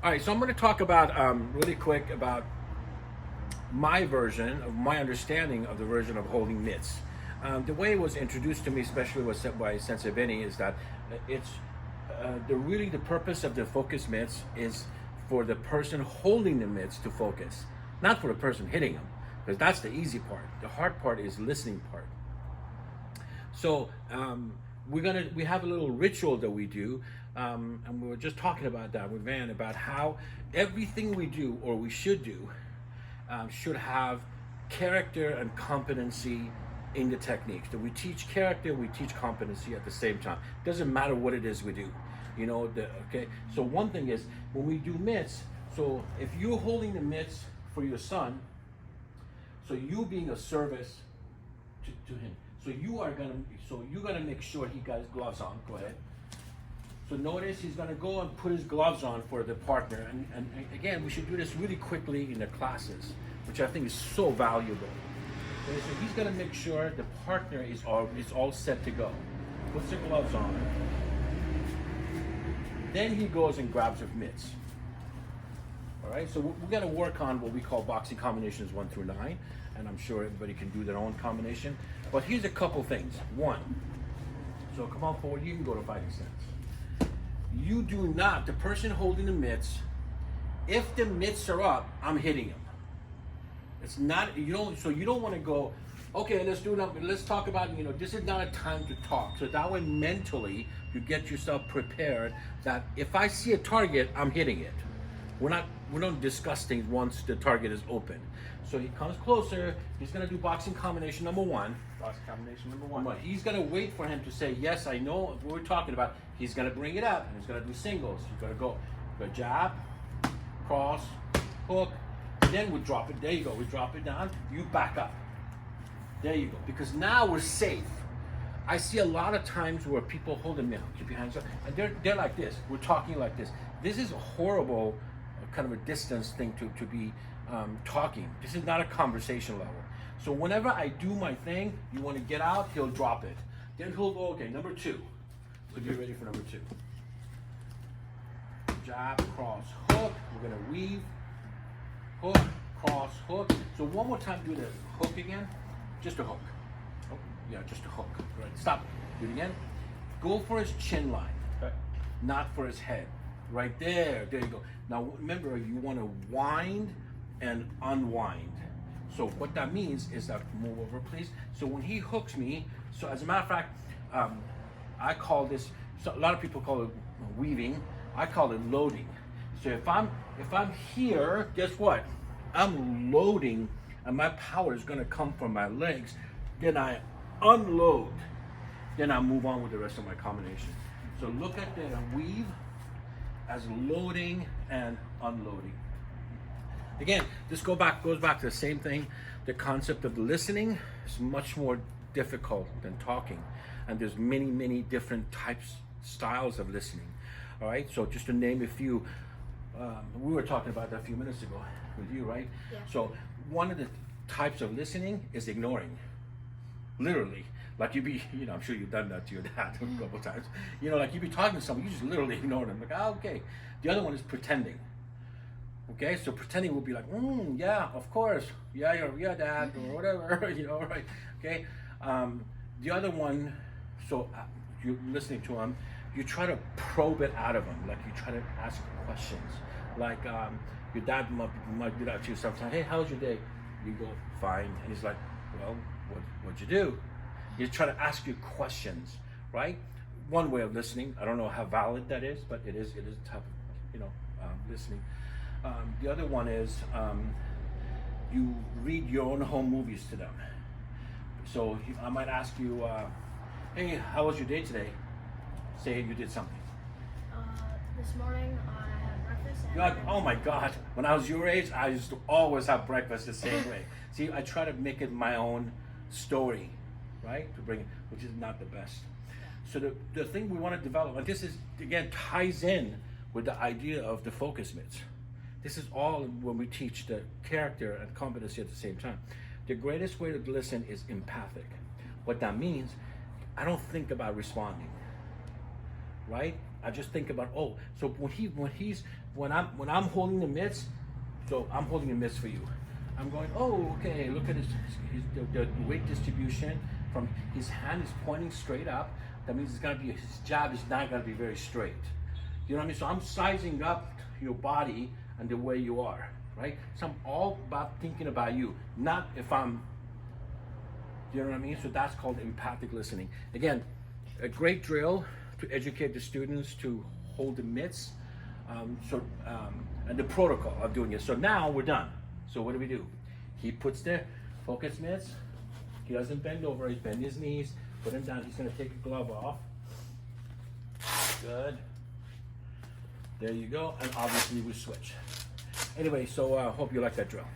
All right, so I'm going to talk about really quick about my version of my understanding of the version of holding mitts. The way it was introduced to me, especially was set by Sensei Benny, is that it's the purpose of the focus mitts is for the person holding the mitts to focus, not for the person hitting them, because that's the easy part. The hard part is listening part. So we have a little ritual that we do, and we were just talking about that with Van about how everything we do or we should do should have character and competency in the techniques. That we teach character, we teach competency at the same time. Doesn't matter what it is we do, okay. So one thing is when we do mitts. So if you're holding the mitts for your son, so you being a service to him. So you're gonna make sure he got his gloves on. Go ahead. So notice he's gonna go and put his gloves on for the partner. And again, we should do this really quickly in the classes, which I think is so valuable. Okay, so he's gonna make sure the partner is all set to go. Puts the gloves on. Then he goes and grabs his mitts. All right, so we're gonna work on what we call boxing combinations 1 through 9, and I'm sure everybody can do their own combination. But here's a couple things. One, so come on forward, you can go to fighting stance. You do not, the person holding the mitts, if the mitts are up, I'm hitting him. It's not, you don't want to go, okay, let's talk about, this is not a time to talk. So that way mentally, you get yourself prepared that if I see a target, I'm hitting it. We don't discuss things once the target is open. So he comes closer, he's gonna do boxing combination number 1. Boxing combination number 1. He's gonna wait for him to say, yes, I know what we're talking about. He's gonna bring it up and he's gonna do singles. He's gonna go jab, cross, hook, then we drop it. There you go, we drop it down, you back up. There you go, because now we're safe. I see a lot of times where people hold them down, keep your hands up, and they're like this. We're talking like this. This is a horrible kind of a distance thing to be talking. This is not a conversation level. So whenever I do my thing, you want to get out, he'll drop it. Then he'll go, okay, number 2. So get ready for number 2. Jab, cross, hook. We're going to weave, hook, cross, hook. So one more time, do the hook again. Just a hook. Oh, yeah, just a hook. Right, stop. Do it again. Go for his chin line, okay, not for his head. Right there, there you go. Now remember, you want to wind and unwind. So what that means is that, move over please. So when he hooks me, so as a matter of fact, I call this, so a lot of people call it weaving, I call it loading. So if I'm here, guess what? I'm loading and my power is gonna come from my legs. Then I unload, then I move on with the rest of my combination. So look at the weave as loading and unloading. Again, this goes back to the same thing. The concept of listening is much more difficult than talking. And there's many different styles of listening. All right, so just to name a few, we were talking about that a few minutes ago with you, right? Yeah. So one of the types of listening is ignoring, literally. Like I'm sure you've done that to your dad a couple times. Like you'd be talking to someone, you just literally ignore them. Like, okay. The other one is pretending. Okay, so pretending will be like, yeah, of course. Yeah, dad, or whatever, right? Okay. The other one, so you're listening to him, you try to probe it out of him. Like you try to ask questions. Like your dad might do that to you sometimes. Hey, how's your day? You go, fine. And he's like, well, what'd you do? You try to ask you questions, right? One way of listening. I don't know how valid that is, but it is a type of listening. The other one is you read your own home movies to them. So I might ask you, hey, how was your day today? Say you did something. This morning I had breakfast. You're like, oh my God, when I was your age, I used to always have breakfast the same way. See, I try to make it my own story, right? To bring it, which is not the best. So the thing we want to develop, and this is, again, ties in with the idea of the focus mitts. This is all when we teach the character and competency at the same time. The greatest way to listen is empathic. What that means, I don't think about responding, right? I just think about, oh, so when I'm holding the mitts, so I'm holding the mitts for you. I'm going, oh, okay, look at the weight distribution from his hand is pointing straight up. That means it's gonna be, his jab is not gonna be very straight. You know what I mean? So I'm sizing up your body and the way you are, right? So I'm all about thinking about you, not if I'm, you know what I mean? So that's called empathic listening. Again, a great drill to educate the students to hold the mitts, and the protocol of doing it. So now we're done. So what do? He puts the focus mitts. He doesn't bend over. He's bend his knees. Put him down. He's going to take a glove off. Good. There you go. And obviously we switch. Anyway, so hope you like that drill.